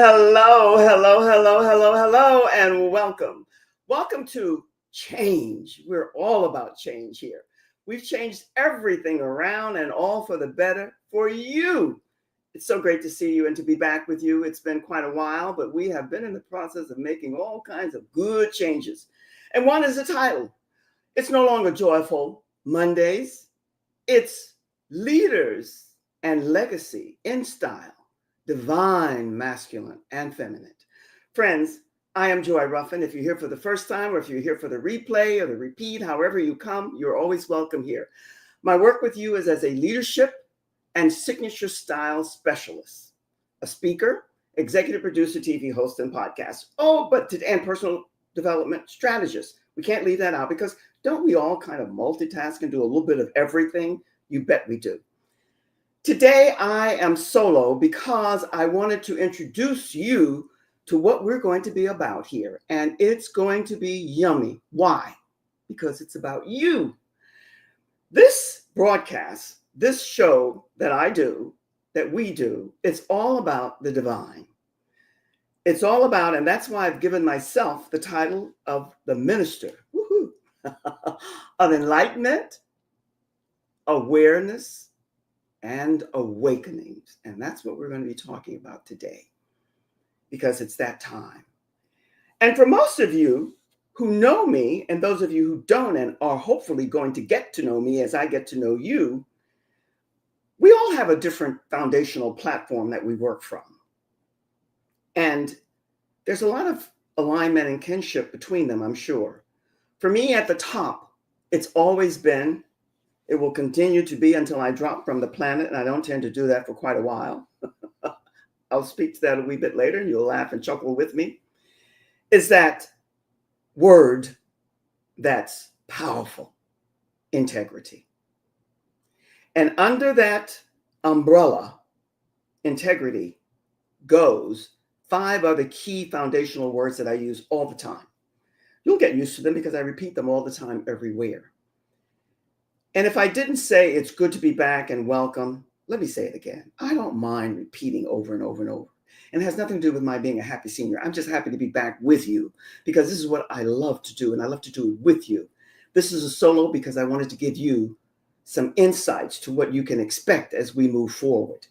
Hello, and welcome. Welcome to Change. We're all about change here. We've changed everything around and all for the better for you. It's so great to see you and to be back with you. It's been quite a while, but we have been in the process of making all kinds of good changes. And one is the title. It's no longer Joyful Mondays, it's Leaders and Legacy in Style. Divine, masculine, and feminine. Friends, I am Joy Ruffin. If you're here for the first time or if you're here for the replay or the repeat, however you come, you're always welcome here. My work with you is as a leadership and signature style specialist, a speaker, executive producer, TV host, and podcast. And personal development strategist. We can't leave that out because don't we all kind of multitask and do a little bit of everything? You bet we do. Today, I am solo because I wanted to introduce you to what we're going to be about here. And it's going to be yummy. Why? Because it's about you. This broadcast, this show that I do, that we do, it's all about the divine. It's all about, and that's why I've given myself the title of the minister of enlightenment, awareness, and awakenings. And that's what we're going to be talking about today because it's that time. And for most of you who know me, and those of you who don't and are hopefully going to get to know me as I get to know you, we all have a different foundational platform that we work from. And there's a lot of alignment and kinship between them, I'm sure. For me at the top, it's always been, it will continue to be until I drop from the planet, and I don't tend to do that for quite a while. I'll speak to that a wee bit later, and you'll laugh and chuckle with me. Is that word that's powerful, integrity. And under that umbrella, integrity, goes 5 other key foundational words that I use all the time. You'll get used to them because I repeat them all the time everywhere. And if I didn't say it's good to be back and welcome, let me say it again. I don't mind repeating over and over and over. And it has nothing to do with my being a happy senior. I'm just happy to be back with you because this is what I love to do, and I love to do it with you. This is a solo because I wanted to give you some insights to what you can expect as we move forward.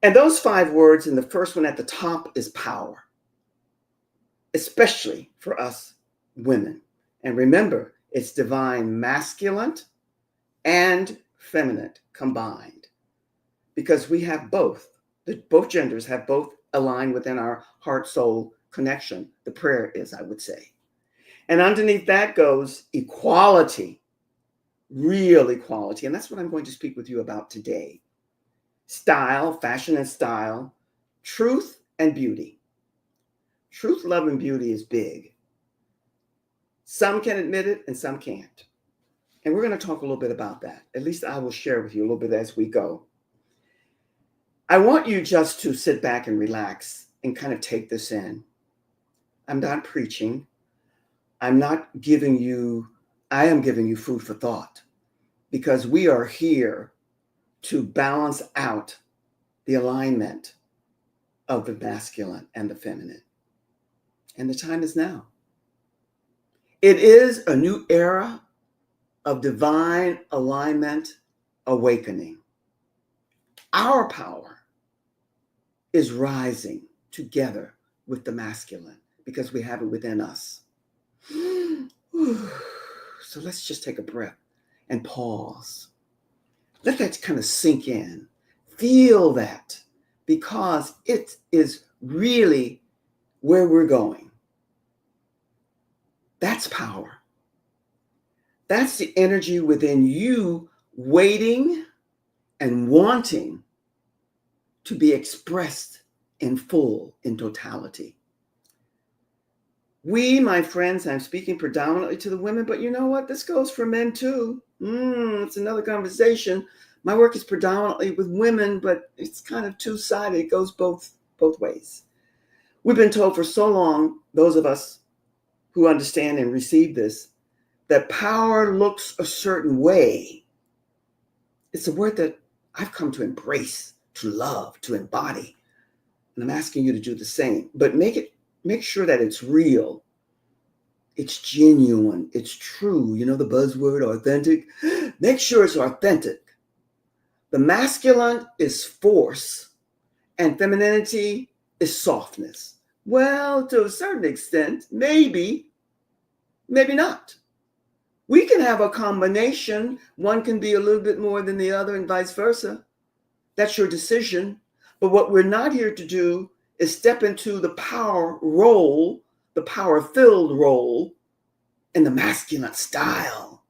And those 5 words, and the first one at the top is power, especially for us women. And remember, it's divine masculine and feminine combined because we have both. Both genders have both aligned within our heart-soul connection. The prayer is, I would say. And underneath that goes equality, real equality. And that's what I'm going to speak with you about today. Style, fashion and style, truth and beauty. Truth, love, and beauty is big. Some can admit it and some can't. And we're going to talk a little bit about that. At least I will share with you a little bit as we go. I want you just to sit back and relax and kind of take this in. I'm not preaching. I am giving you food for thought because we are here to balance out the alignment of the masculine and the feminine. And the time is now. It is a new era of divine alignment awakening. Our power is rising together with the masculine because we have it within us. So let's just take a breath and pause. Let that kind of sink in. Feel that because it is really where we're going. That's power. That's the energy within you waiting and wanting to be expressed in full, in totality. We, my friends, I'm speaking predominantly to the women, but you know what? This goes for men too. It's another conversation. My work is predominantly with women, but it's kind of two-sided. It goes both ways. We've been told for so long, those of us who understand and receive this, that power looks a certain way. It's a word that I've come to embrace, to love, to embody. And I'm asking you to do the same, but make sure that it's real. It's genuine. It's true. You know the buzzword, authentic? Make sure it's authentic. The masculine is force and femininity is softness. Well, to a certain extent, maybe not. We can have a combination. One can be a little bit more than the other and vice versa. That's your decision. But what we're not here to do is step into the power role, the power-filled role in the masculine style.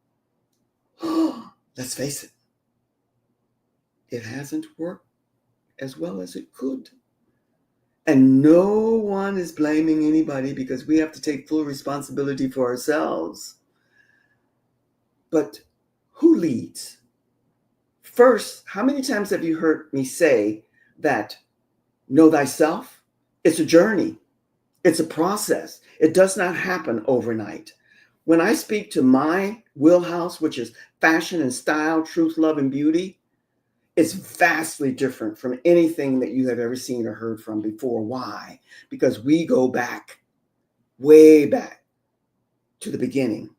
Let's face it, it hasn't worked as well as it could. And no one is blaming anybody because we have to take full responsibility for ourselves. But who leads? First, how many times have you heard me say that know thyself? It's a journey. It's a process. It does not happen overnight. When I speak to my wheelhouse, which is fashion and style, truth, love, and beauty, it's vastly different from anything that you have ever seen or heard from before. Why? Because we go back, way back to the beginning,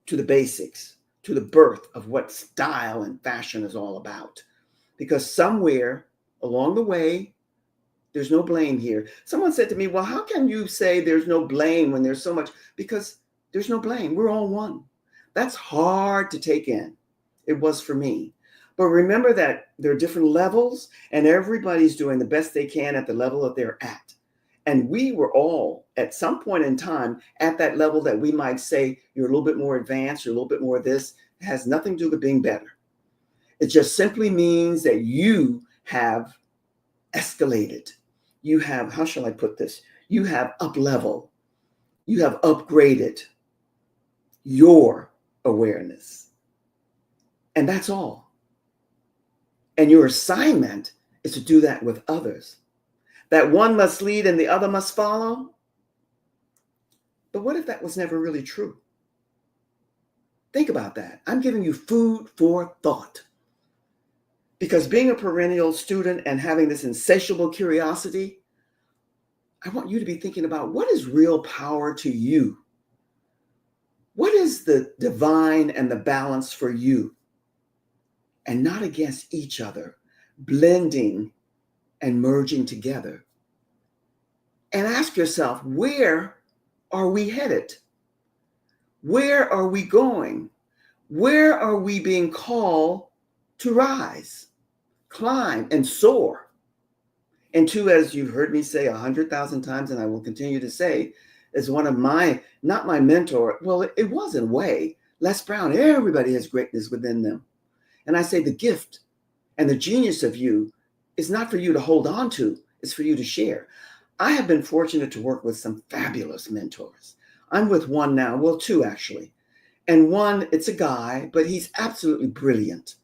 to the basics, to the birth of what style and fashion is all about. Because somewhere along the way, there's no blame here. Someone said to me, well, how can you say there's no blame when there's so much? Because there's no blame. We're all one. That's hard to take in. It was for me. But remember that there are different levels and everybody's doing the best they can at the level that they're at. And we were all at some point in time at that level that we might say you're a little bit more advanced, you're a little bit more this. It has nothing to do with being better. It just simply means that you have escalated. You have, how shall I put this? You have up level. You have upgraded your awareness. And that's all. And your assignment is to do that with others. That one must lead and the other must follow. But what if that was never really true? Think about that. I'm giving you food for thought. Because being a perennial student and having this insatiable curiosity, I want you to be thinking about what is real power to you? What is the divine and the balance for you? And not against each other, blending and merging together. And ask yourself, where are we headed? Where are we going? Where are we being called to rise, climb, and soar? And two, as you've heard me say 100,000 times, and I will continue to say, is one of my, not my mentor, well, it was in a way, Les Brown. Everybody has greatness within them. And I say the gift and the genius of you is not for you to hold on to, it's for you to share. I have been fortunate to work with some fabulous mentors. I'm with one now, well, two actually. And one, it's a guy, but he's absolutely brilliant.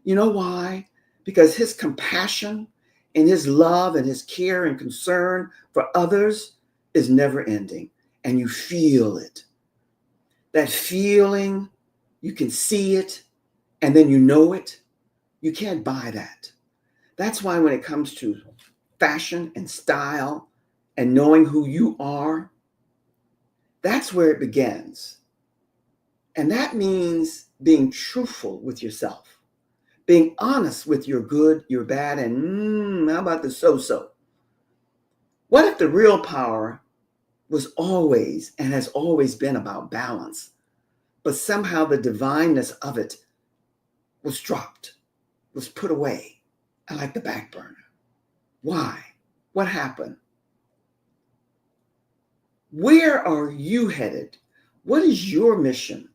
You know why? Because his compassion and his love and his care and concern for others is never ending. And you feel it. That feeling, you can see it, and then you know it. You can't buy that. That's why when it comes to fashion and style and knowing who you are, that's where it begins. And that means being truthful with yourself, being honest with your good, your bad, and how about the so-so? What if the real power was always and has always been about balance, but somehow the divineness of it was dropped, was put away, and like the back burner? Why? What happened? Where are you headed? What is your mission?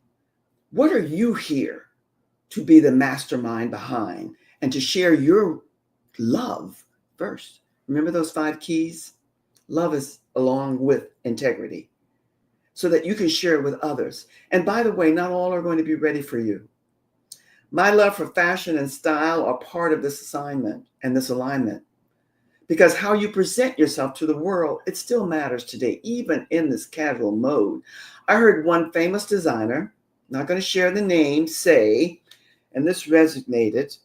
What are you here to be the mastermind behind and to share your love first? Remember those 5 keys? Love is along with integrity so that you can share it with others. And by the way, not all are going to be ready for you. My love for fashion and style are part of this assignment and this alignment. Because how you present yourself to the world, it still matters today, even in this casual mode. I heard one famous designer, not going to share the name, say, and this resonated,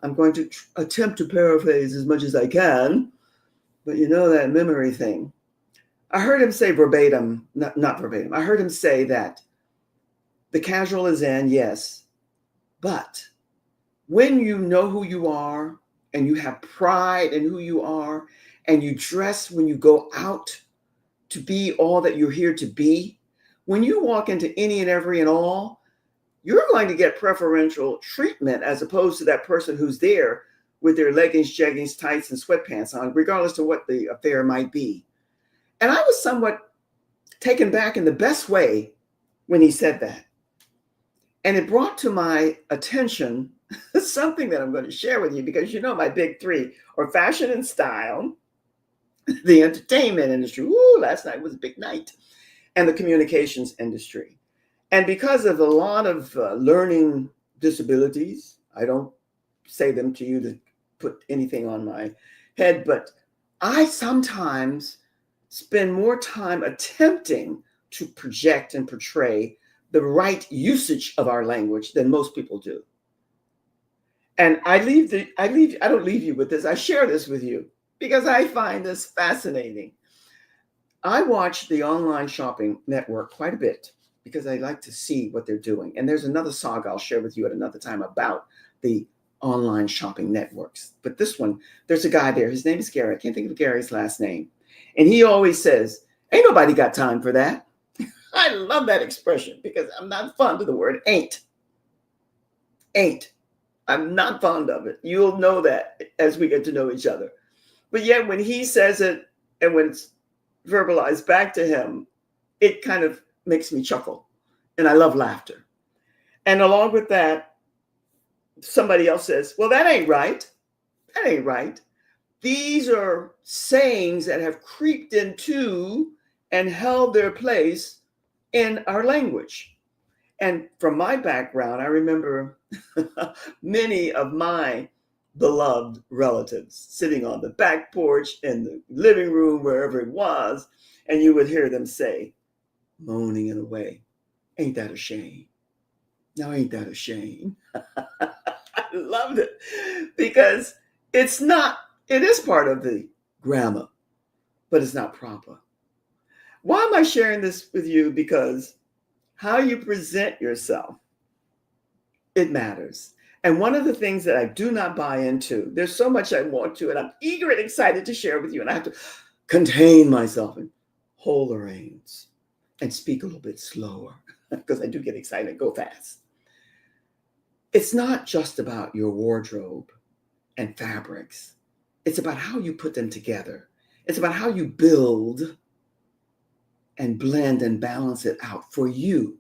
I'm going to attempt to paraphrase as much as I can. But you know that memory thing. I heard him say verbatim, not verbatim. I heard him say that the casual is in, yes, but when you know who you are and you have pride in who you are and you dress when you go out to be all that you're here to be, when you walk into any and every and all, you're going to get preferential treatment as opposed to that person who's there with their leggings, jeggings, tights, and sweatpants on, regardless of what the affair might be. And I was somewhat taken back in the best way when he said that. And it brought to my attention something that I'm going to share with you, because you know my big three are fashion and style, the entertainment industry. Ooh, last night was a big night. And the communications industry. And because of a lot of learning disabilities, I don't say them to you to put anything on my head, but I sometimes spend more time attempting to project and portray the right usage of our language than most people do. And I don't leave you with this. I share this with you because I find this fascinating. I watch the online shopping network quite a bit because I like to see what they're doing. And there's another saga I'll share with you at another time about the online shopping networks. But this one, there's a guy there. His name is Gary. I can't think of Gary's last name. And he always says, ain't nobody got time for that. I love that expression because I'm not fond of the word ain't. Ain't. I'm not fond of it. You'll know that as we get to know each other. But yet when he says it and when it's verbalized back to him, it kind of makes me chuckle. And I love laughter. And along with that, somebody else says, well, that ain't right. That ain't right. These are sayings that have creeped into and held their place in our language. And from my background, I remember many of my beloved relatives sitting on the back porch in the living room, wherever it was, and you would hear them say, moaning in a way, ain't that a shame? Now, ain't that a shame? I loved it because it is part of the grammar, but it's not proper. Why am I sharing this with you? Because how you present yourself, it matters. And one of the things that I do not buy into, there's so much I want to, and I'm eager and excited to share with you, and I have to contain myself and hold the reins and speak a little bit slower because I do get excited and go fast. It's not just about your wardrobe and fabrics. It's about how you put them together. It's about how you build and blend and balance it out for you.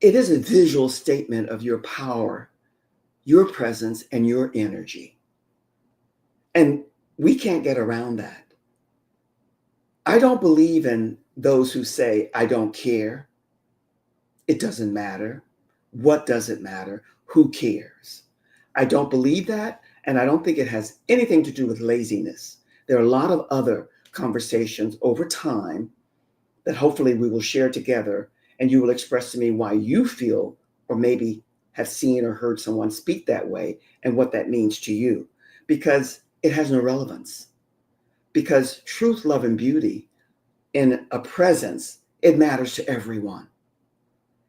It is a visual statement of your power, your presence, and your energy. And we can't get around that. I don't believe in those who say, I don't care. It doesn't matter. What does it matter? Who cares? I don't believe that. And I don't think it has anything to do with laziness. There are a lot of other conversations over time that hopefully we will share together, and you will express to me why you feel, or maybe have seen or heard someone speak that way, and what that means to you, because it has no relevance. Because truth, love, and beauty in a presence, it matters to everyone.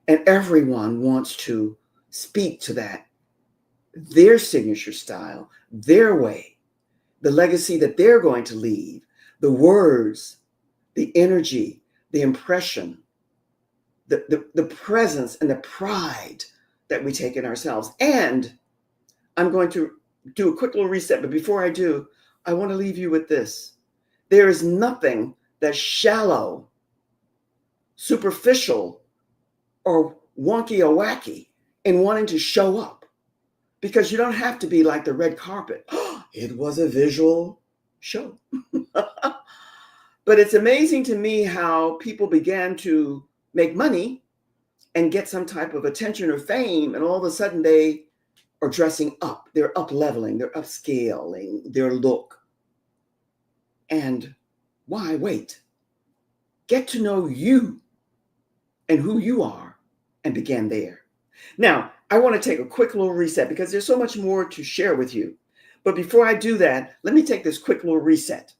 And everyone wants to speak to that, their signature style, their way, the legacy that they're going to leave, the words, the energy, the impression, the presence and the pride that we take in ourselves. And I'm going to do a quick little reset, but before I do, I want to leave you with this. There is nothing that's shallow, superficial, or wonky or wacky in wanting to show up, because you don't have to be like the red carpet. It was a visual show. But it's amazing to me how people began to make money and get some type of attention or fame, and all of a sudden they are dressing up. They're up leveling, they're upscaling their look. And why wait? Get to know you and who you are and begin there. Now, I want to take a quick little reset because there's so much more to share with you. But before I do that, let me take this quick little reset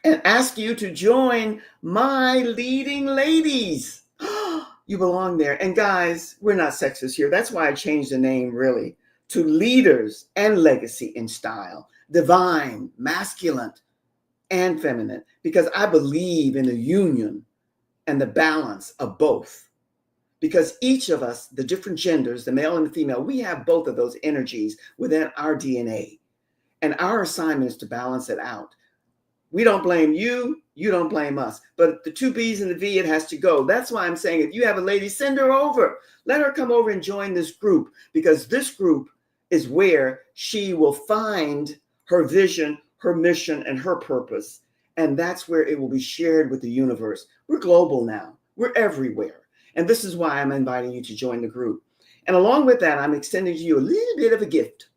and ask you to join my leading ladies. You belong there. And guys, we're not sexist here. That's why I changed the name really to Leaders and Legacy in Style, Divine, Masculine, and Feminine, because I believe in the union and the balance of both. Because each of us, the different genders, the male and the female, we have both of those energies within our DNA. And our assignment is to balance it out. We don't blame you. You don't blame us. But the two B's and the V, it has to go. That's why I'm saying if you have a lady, send her over. Let her come over and join this group, because this group is where she will find her vision, her mission, and her purpose. And that's where it will be shared with the universe. We're global now. We're everywhere. And this is why I'm inviting you to join the group. And along with that, I'm extending to you a little bit of a gift.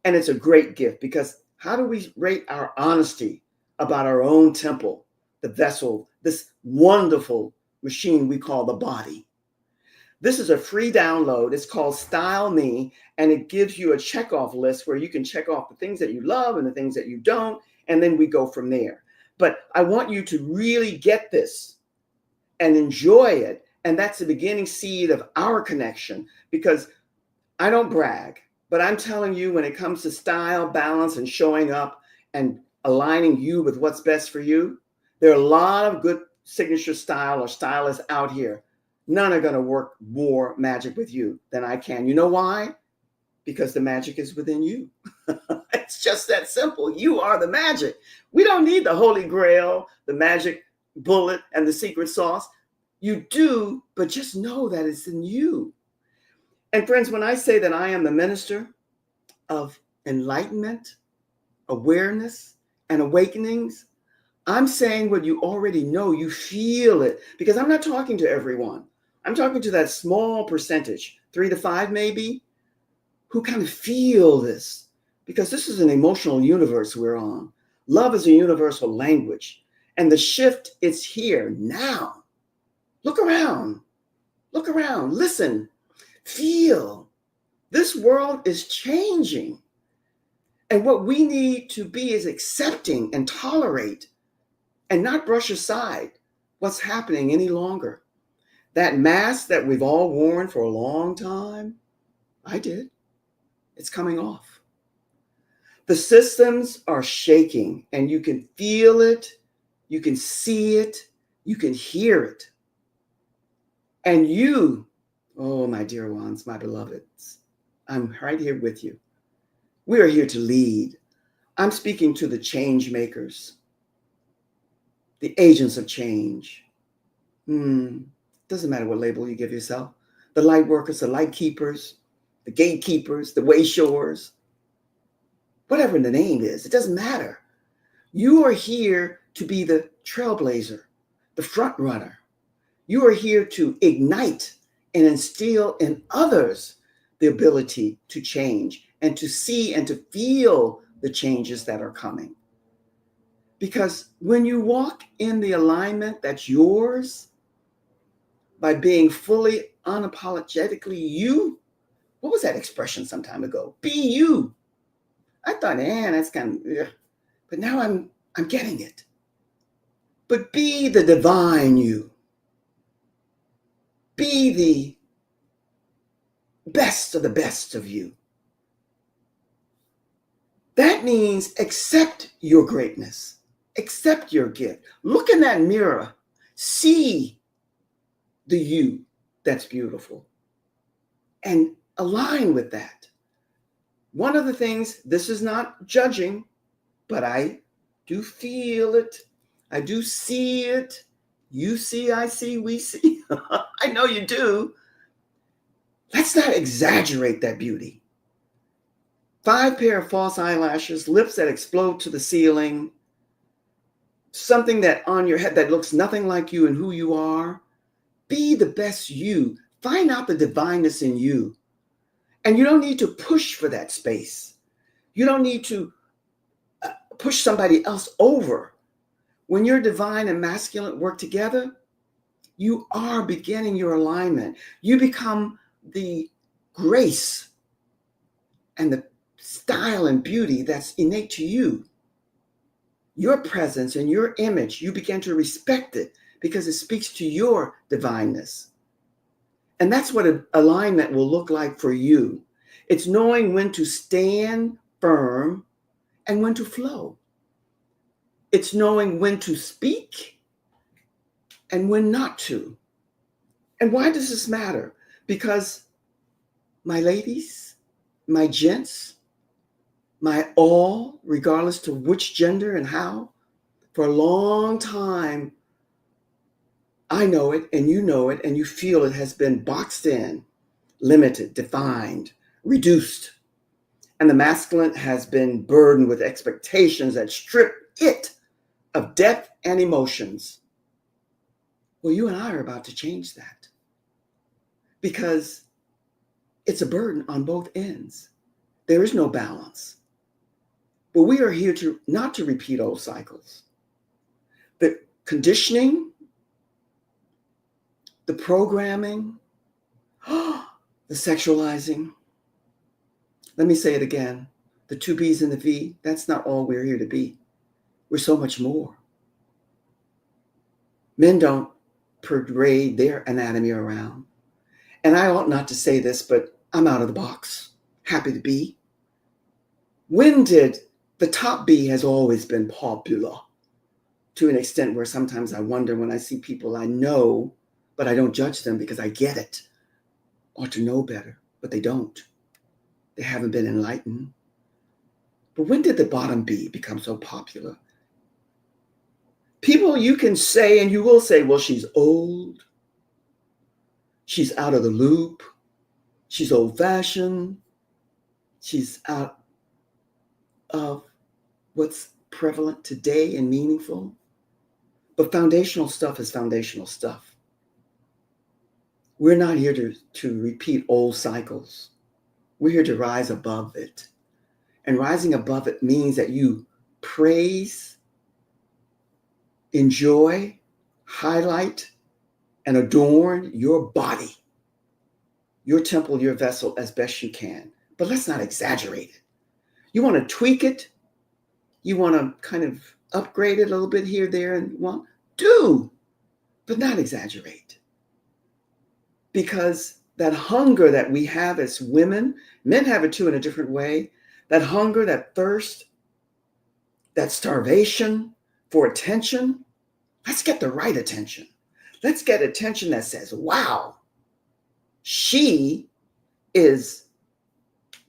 And it's a great gift, because how do we rate our honesty about our own temple, the vessel, this wonderful machine we call the body? This is a free download. It's called Style Me, and it gives you a checkoff list where you can check off the things that you love and the things that you don't, and then we go from there. But I want you to really get this and enjoy it, and that's the beginning seed of our connection, because I don't brag, but I'm telling you, when it comes to style, balance, and showing up and aligning you with what's best for you, there are a lot of good signature style or stylists out here. None are going to work more magic with you than I can. You know why? Because the magic is within you. It's just that simple. You are the magic. We don't need the Holy Grail, the magic bullet, and the secret sauce. You do, but just know that it's in you. And friends, when I say that I am the minister of enlightenment, awareness, and awakenings, I'm saying what you already know. You feel it, because I'm not talking to everyone. I'm talking to that small percentage, 3 to 5 maybe, who kind of feel this, because this is an emotional universe we're on. Love is a universal language, and the shift is here now. Look around, listen, feel. This world is changing. And what we need to be is accepting and tolerate and not brush aside what's happening any longer. That mask that we've all worn for a long time, I did. It's coming off. The systems are shaking, and you can feel it, you can see it, you can hear it. And you, oh, my dear ones, my beloveds, I'm right here with you. We are here to lead. I'm speaking to the change makers, the agents of change. Doesn't matter what label you give yourself. The light workers, the light keepers, the gatekeepers, the way showers, whatever the name is, it doesn't matter. You are here to be the trailblazer, the front runner. You are here to ignite and instill in others the ability to change and to see and to feel the changes that are coming. Because when you walk in the alignment that's yours, by being fully unapologetically you, what was that expression some time ago? Be you. I thought, that's kind of, but now I'm getting it. But be the divine you. Be the best of the best of you. That means accept your greatness. Accept your gift. Look in that mirror. See the you that's beautiful. And align with that. One of the things, this is not judging, but I do feel it. I do see it. You see, I see, we see. I know you do. Let's not exaggerate that beauty. 5 pair of false eyelashes, lips that explode to the ceiling, something that on your head that looks nothing like you and who you are. Be the best you. Find out the divineness in you. And you don't need to push for that space. You don't need to push somebody else over. When your divine and masculine work together, you are beginning your alignment. You become the grace and the style and beauty that's innate to you, your presence and your image, you begin to respect it because it speaks to your divineness. And that's what alignment will look like for you. It's knowing when to stand firm and when to flow. It's knowing when to speak and when not to. And why does this matter? Because my ladies, my gents, my all, regardless to which gender and how, for a long time, I know it and you feel it has been boxed in, limited, defined, reduced. And the masculine has been burdened with expectations that strip it of depth and emotions. Well, you and I are about to change that because it's a burden on both ends. There is no balance. But we are here to not to repeat old cycles. The conditioning, the programming, the sexualizing. Let me say it again. The two B's and the V, that's not all we're here to be. We're so much more. Men don't parade their anatomy around. And I ought not to say this, but I'm out of the box. Happy to be. When did the top B has always been popular to an extent where sometimes I wonder when I see people I know, but I don't judge them because I get it. Ought to know better, but they don't. They haven't been enlightened. But when did the bottom B become so popular? People you can say, and you will say, well, she's old. She's out of the loop. She's old-fashioned. She's out of what's prevalent today and meaningful. But foundational stuff is foundational stuff. We're not here to repeat old cycles. We're here to rise above it. And rising above it means that you praise, enjoy, highlight, and adorn your body, your temple, your vessel as best you can. But let's not exaggerate it. You want to tweak it. You want to kind of upgrade it a little bit here, there, and do, but not exaggerate. Because that hunger that we have as women, men have it too in a different way, that hunger, that thirst, that starvation for attention, let's get the right attention. Let's get attention that says, wow, she is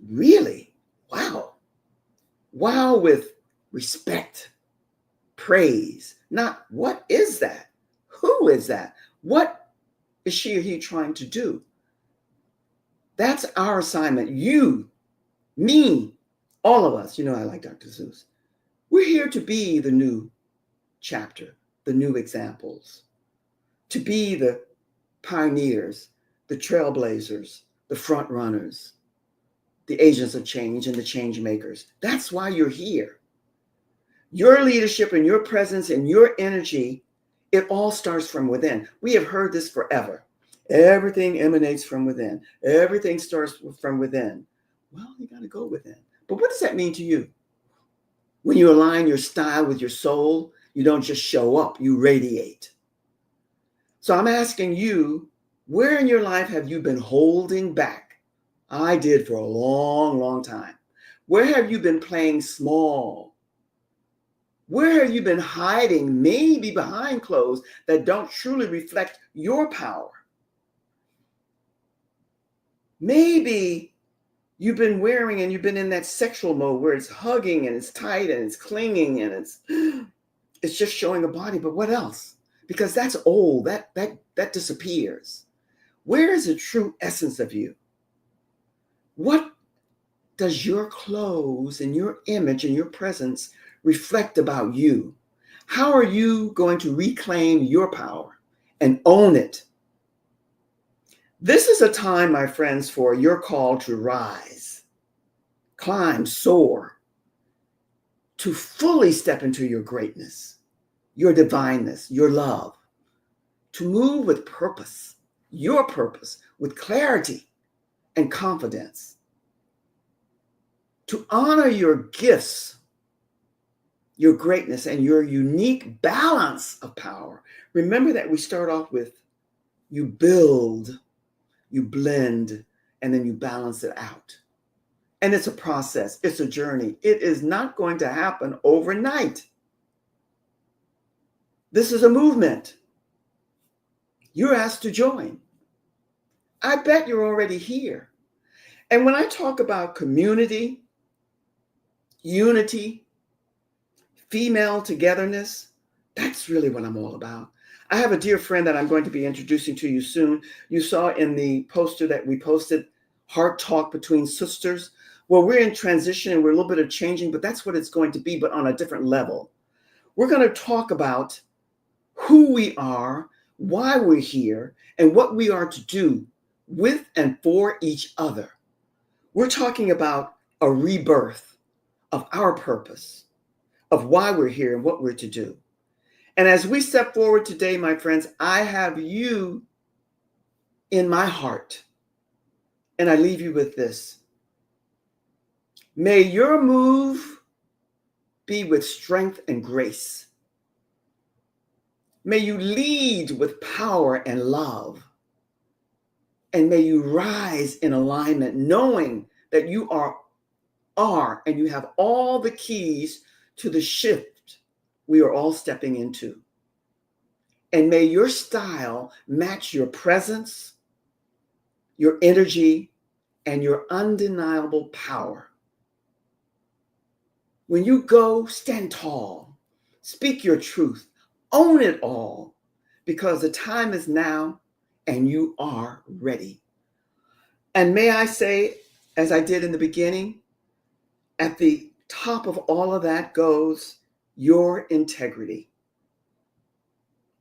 really, wow. Wow with respect, praise, not what is that? Who is that? What is she or he trying to do? That's our assignment. You, me, all of us. You know, I like Dr. Seuss. We're here to be the new chapter, the new examples, to be the pioneers, the trailblazers, the front runners, the agents of change and the change makers. That's why you're here. Your leadership and your presence and your energy, it all starts from within. We have heard this forever. Everything emanates from within. Everything starts from within. Well, you got to go within. But what does that mean to you? When you align your style with your soul, you don't just show up, you radiate. So I'm asking you, where in your life have you been holding back? I did for a long, long time. Where have you been playing small? Where have you been hiding, maybe behind clothes that don't truly reflect your power? Maybe you've been wearing and you've been in that sexual mode where it's hugging and it's tight and it's clinging and it's just showing a body, but what else? Because that's old, that disappears. Where is the true essence of you? What does your clothes and your image and your presence reflect about you? How are you going to reclaim your power and own it? This is a time, my friends, for your call to rise, climb, soar, to fully step into your greatness, your divineness, your love, to move with purpose, your purpose, with clarity and confidence, to honor your gifts, your greatness, and your unique balance of power. Remember that we start off with you build, you blend, and then you balance it out. And it's a process, it's a journey. It is not going to happen overnight. This is a movement. You're asked to join. I bet you're already here. And when I talk about community, unity, female togetherness, that's really what I'm all about. I have a dear friend that I'm going to be introducing to you soon. You saw in the poster that we posted, Heart Talk Between Sisters. Well, we're in transition and we're a little bit of changing, but that's what it's going to be, but on a different level. We're going to talk about who we are, why we're here, and what we are to do with and for each other. We're talking about a rebirth of our purpose, of why we're here and what we're to do. And as we step forward today, my friends, I have you in my heart. And I leave you with this. May your move be with strength and grace. May you lead with power and love. And may you rise in alignment, knowing that you are and you have all the keys to the shift we are all stepping into. And may your style match your presence, your energy, and your undeniable power. When you go, stand tall, speak your truth, own it all, because the time is now and you are ready. And may I say, as I did in the beginning, at the top of all of that goes your integrity,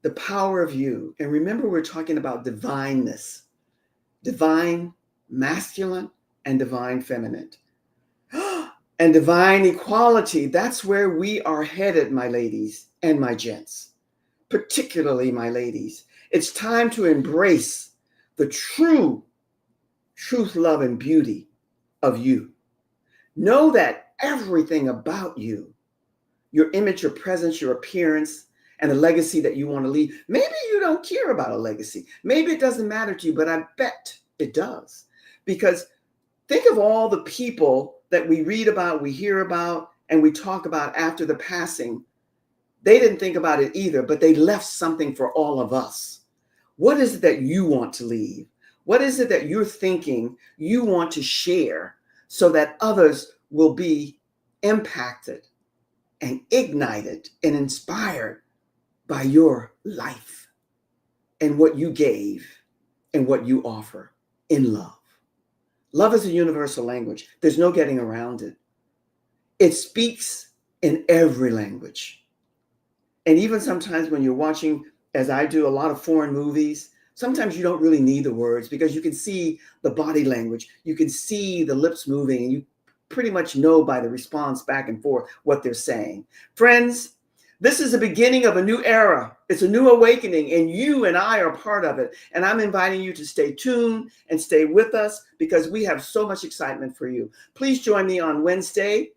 the power of you. And remember, we're talking about divineness, divine masculine and divine feminine. And divine equality, that's where we are headed, my ladies and my gents, particularly my ladies. It's time to embrace the truth, love, and beauty of you. Know that everything about you, your image, your presence, your appearance, and the legacy that you want to leave, maybe you don't care about a legacy. Maybe it doesn't matter to you, but I bet it does. Because think of all the people that we read about, we hear about, and we talk about after the passing. They didn't think about it either, but they left something for all of us. What is it that you want to leave? What is it that you're thinking you want to share so that others will be impacted and ignited and inspired by your life and what you gave and what you offer in love? Love is a universal language. There's no getting around it. It speaks in every language. And even sometimes when you're watching, as I do, a lot of foreign movies, sometimes you don't really need the words because you can see the body language. You can see the lips moving, and you pretty much know by the response back and forth what they're saying. Friends, this is the beginning of a new era. It's a new awakening, and you and I are part of it. And I'm inviting you to stay tuned and stay with us because we have so much excitement for you. Please join me on Wednesday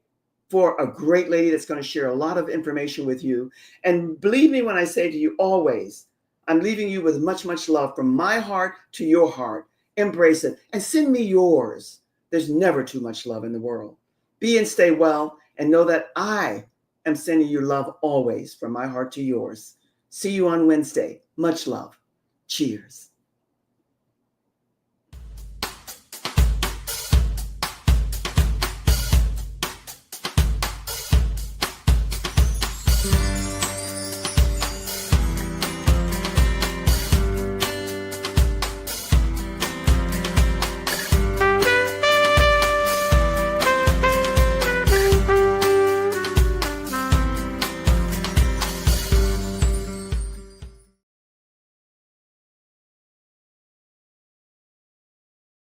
for a great lady that's going to share a lot of information with you. And believe me when I say to you always, I'm leaving you with much, much love from my heart to your heart. Embrace it and send me yours. There's never too much love in the world. Be and stay well, and know that I am sending you love always from my heart to yours. See you on Wednesday. Much love. Cheers.